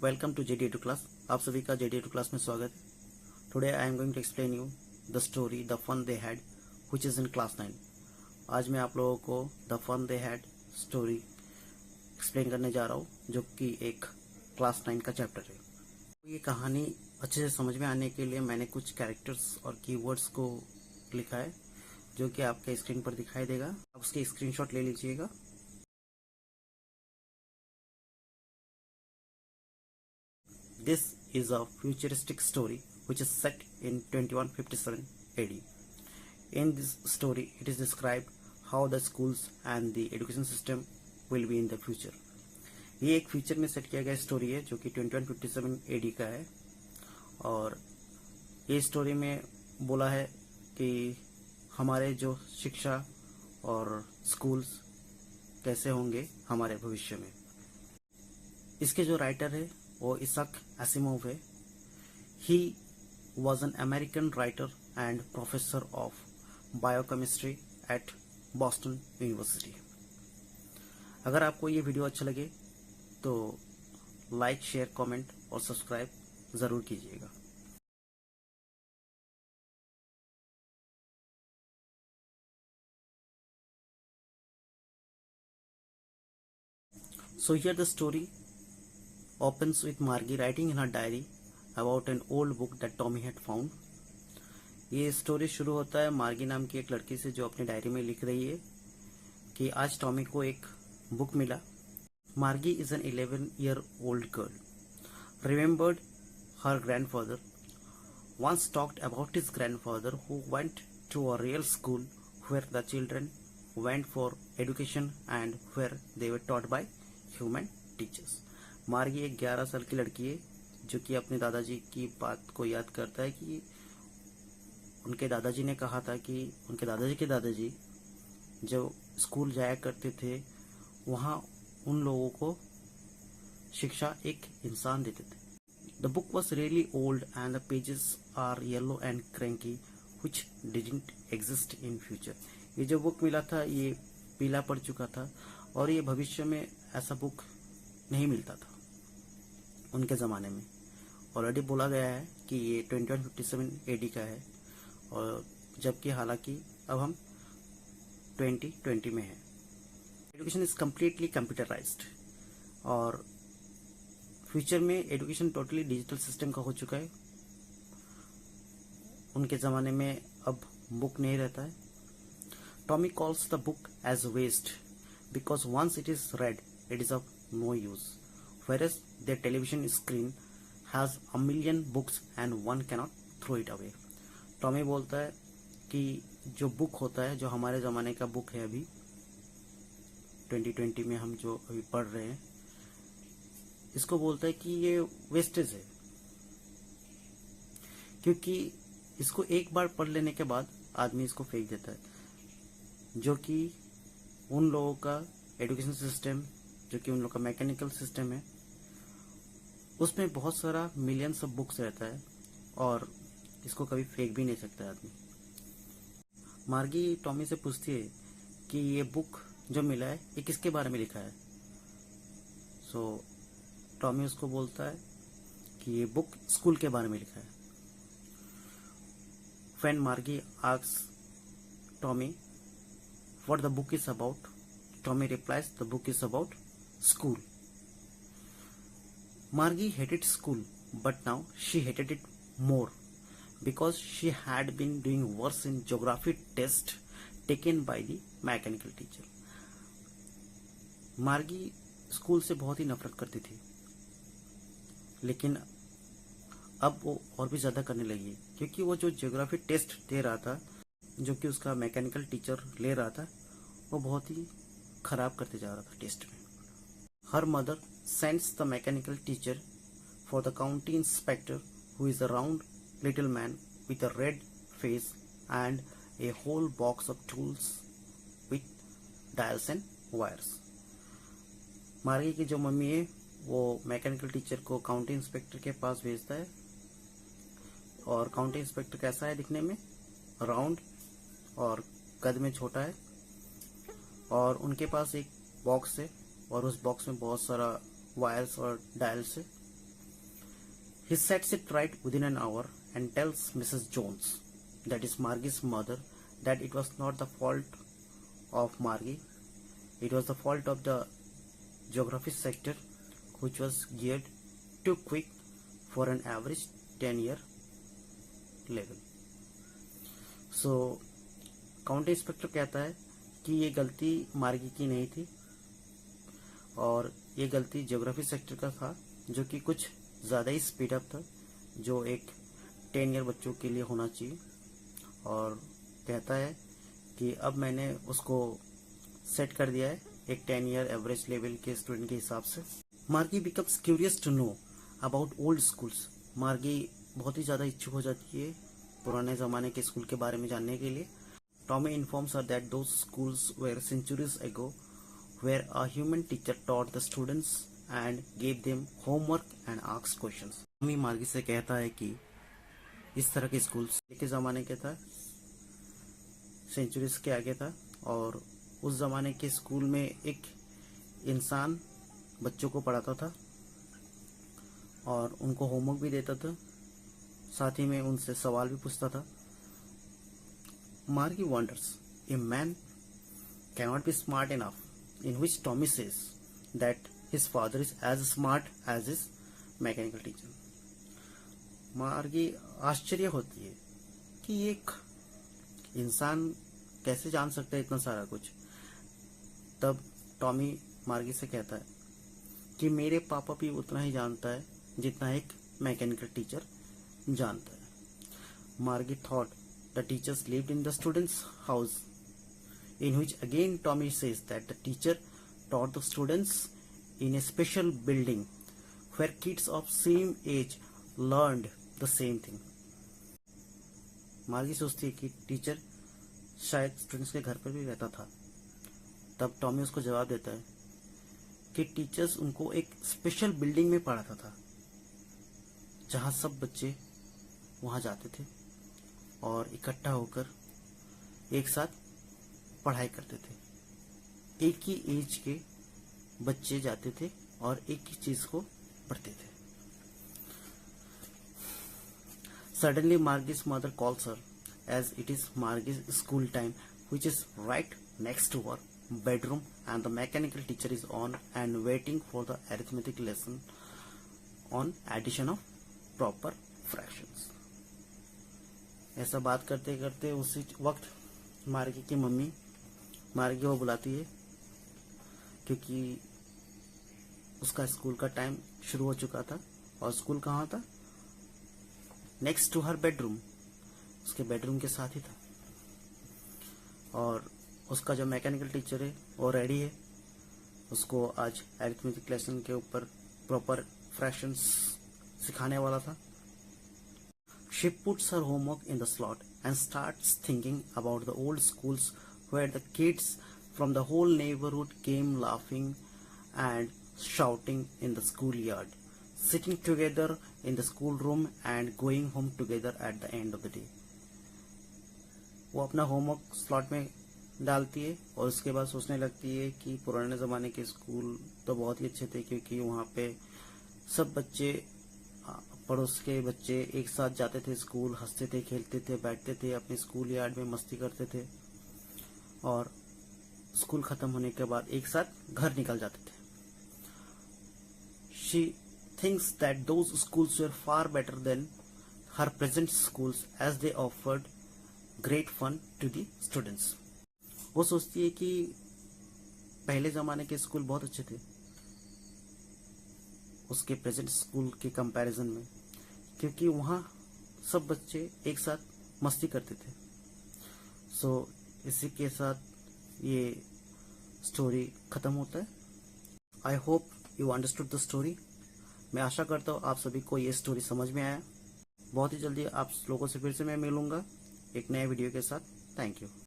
Welcome to JD to class. आप सभी का JD टू क्लास में स्वागत है। Today I am going to explain you the story the fun they had which is in class 9। आज मैं आप लोगों को the fun they had story explain करने जा रहा हूँ, जो कि एक क्लास 9 का चैप्टर है। ये कहानी अच्छे से समझ में आने के लिए मैंने कुछ कैरेक्टर्स और कीवर्ड्स को लिखा है, जो कि आपके स्क्रीन पर दिखाई देगा। आप उसके स्क्रीनशॉट ले लीजिएगा। This is a futuristic story which is set in 2157 AD. In this story, it is described how the schools and the education system will be in the future. ये एक फ्यूचर में सेट किया गया story है, जो कि 2157 AD का है। और ये स्टोरी में बोला है कि हमारे जो शिक्षा और स्कूल्स कैसे होंगे हमारे भविष्य में। इसके जो राइटर है वो इसाक एसिमोव है। He was an American writer and professor of biochemistry at Boston university. अगर आपको ये वीडियो अच्छा लगे तो लाइक, शेयर, कमेंट और सब्सक्राइब ज़रूर कीजिएगा। So here the story opens with Margie writing in her diary about an old book that Tommy had found. ये स्टोरी शुरू होता है मार्गी नाम की एक लड़की से, जो अपनी डायरी में लिख रही है कि आज टॉमी को एक बुक मिला। मार्गी is an 11-year-old girl, remembered her grandfather, once talked about his grandfather who went to a real school where the children went for education and where they were taught by human teachers. मार्गी एक 11 साल की लड़की है, जो कि अपने दादाजी की बात को याद करता है कि उनके दादाजी ने कहा था कि उनके दादाजी के दादाजी जो स्कूल जाया करते थे, वहाँ उन लोगों को शिक्षा एक इंसान देते थे। The book was really old and the pages are yellow and cranky, which didn't exist in future. ये जो बुक मिला था ये पीला पड़ चुका था और ये भविष्य में ऐसा बुक नहीं मिलता था उनके ज़माने में। ऑलरेडी बोला गया है कि ये 2157 AD का है, और जबकि हालांकि अब हम 2020 में है। एजुकेशन इज कम्प्लीटली कंप्यूटराइज्ड और फ्यूचर में एजुकेशन टोटली डिजिटल सिस्टम का हो चुका है। उनके ज़माने में अब बुक नहीं रहता है। Tommy calls the book as waste because once it is read it is of no use, whereas their television screen has a million books and one cannot throw it away. Tommy बोलता है कि जो book होता है, जो हमारे ज़माने का बुक है, अभी 2020 में हम जो अभी पढ़ रहे हैं, इसको बोलता है कि ये वेस्टेज है, क्योंकि इसको एक बार पढ़ लेने के बाद आदमी इसको फेंक देता है। जो कि उन लोगों का एजुकेशन सिस्टम, जो कि उन लोगों का मैकेनिकल सिस्टम है, उसमें बहुत सारा मिलियंस ऑफ बुक्स रहता है और इसको कभी फेंक भी नहीं सकता आदमी। मार्गी टॉमी से पूछती है कि ये बुक जो मिला है ये किसके बारे में लिखा है। सो टॉमी उसको बोलता है कि ये बुक स्कूल के बारे में लिखा है। व्हेन मार्गी asks Tommy what the book is about, Tommy replies the book is about school. Margie hated school, but now she hated it more because she had been doing worse in geography test taken by the mechanical teacher. मार्गी school से बहुत ही नफरत करती थी, लेकिन अब वो और भी ज़्यादा करने लगी, क्योंकि वो जो ज्योग्राफी टेस्ट दे रहा था, जो कि उसका मैकेनिकल टीचर ले रहा था, वो बहुत ही खराब करते जा रहा था टेस्ट में। Her mother sends the mechanical teacher for the county inspector, who is a round little man with a red face and a whole box of tools with dials and wires. मार्गी की जो mummy है वो mechanical teacher को county inspector के पास भेजता है, और काउंटी इंस्पेक्टर कैसा है दिखने में, राउंड और कद में छोटा है, और उनके पास एक बॉक्स है और उस बॉक्स में बहुत सारा वायर्स और डायल्स है। He sets it right within an hour and tells Mrs. Jones, that is Margie's mother, that it was not the fault of Margie. It was the fault of the geography sector, which was geared too quick for an average 10-year level. So county inspector कहता है कि ये गलती मार्गी की नहीं थी और ये गलती ज्योग्राफी सेक्टर का था, जो कि कुछ ज़्यादा ही स्पीड अप था, जो एक 10 ईयर बच्चों के लिए होना चाहिए। और कहता है कि अब मैंने उसको सेट कर दिया है एक 10 ईयर एवरेज लेवल के स्टूडेंट के हिसाब से। Margie becomes curious to know about old schools. Margie बहुत ही ज़्यादा इच्छुक हो जाती है पुराने ज़माने के स्कूल के बारे में जानने के लिए। Tommy informs her that those schools were centuries ago, where a human teacher taught the students and gave them homework and asked questions. Tommy मार्गी से कहता है कि इस तरह के स्कूल्स के ज़माने के था, सेंचुरीज के आगे था, और उस ज़माने के स्कूल में एक इंसान बच्चों को पढ़ाता था और उनको होमवर्क भी देता था, साथ ही में उनसे सवाल भी पूछता था। Margie wonders, a man cannot be smart enough, in which Tommy says that his father is as smart as his mechanical teacher. मार्गी आश्चर्य होती है कि एक इंसान कैसे जान सकता है इतना सारा कुछ। तब टॉमी मार्गी से कहता है कि मेरे पापा भी उतना ही जानता है जितना एक मैकेनिकल टीचर जानता है। मार्गी thought the teachers lived in the student's house, in which again Tommy says that the teacher taught the students in a special building where kids of same age learned the same thing. मार्गी सोचती है कि teacher शायद students के घर पर भी रहता था। तब टॉमी उसको जवाब देता है कि टीचर्स उनको एक स्पेशल बिल्डिंग में पढ़ाता था, जहां सब बच्चे वहां जाते थे और इकट्ठा होकर एक साथ पढ़ाई करते थे। एक ही एज के बच्चे जाते थे और एक ही चीज को पढ़ते थे। Suddenly Margie's mother calls her, as it is Margie's school time, which is right next to her bedroom, and the mechanical teacher is on and waiting for the arithmetic lesson on addition of proper fractions. ऐसा बात करते करते उसी वक्त मार्गी की mummy मार्गी को बुलाती है, क्योंकि उसका स्कूल का टाइम शुरू हो चुका था। और स्कूल कहाँ था? नेक्स्ट टू हर बेडरूम, उसके बेडरूम के साथ ही था। और उसका जो मैकेनिकल टीचर है वो रेडी है, उसको आज अरिथमेटिक लेसन के ऊपर प्रॉपर फ्रैक्शंस सिखाने वाला था। She puts her homework in the slot and starts thinking about the old schools where the kids from the whole neighborhood came laughing and shouting in the schoolyard, sitting together in the schoolroom and going home together at the end of the day. वो अपना homework slot में डालती है और उसके बाद सोचने लगती है कि पुराने ज़माने के स्कूल तो बहुत ही अच्छे थे, क्योंकि वहाँ पे सब बच्चे, पड़ोस के बच्चे एक साथ जाते थे स्कूल, हंसते थे, खेलते थे, बैठते थे, अपने स्कूल यार्ड में मस्ती करते थे और स्कूल खत्म होने के बाद एक साथ घर निकल जाते थे। She thinks that those schools were far better than her present schools as they offered great fun to the students. वो सोचती है कि पहले जमाने के स्कूल बहुत अच्छे थे उसके प्रेजेंट स्कूल के कंपैरिजन में, क्योंकि वहाँ सब बच्चे एक साथ मस्ती करते थे। सो इसी के साथ ये स्टोरी खत्म होता है। I hope you understood the story. मैं आशा करता हूँ आप सभी को ये स्टोरी समझ में आया। बहुत ही जल्दी आप लोगों से फिर से मैं मिलूंगा एक नए वीडियो के साथ। Thank you.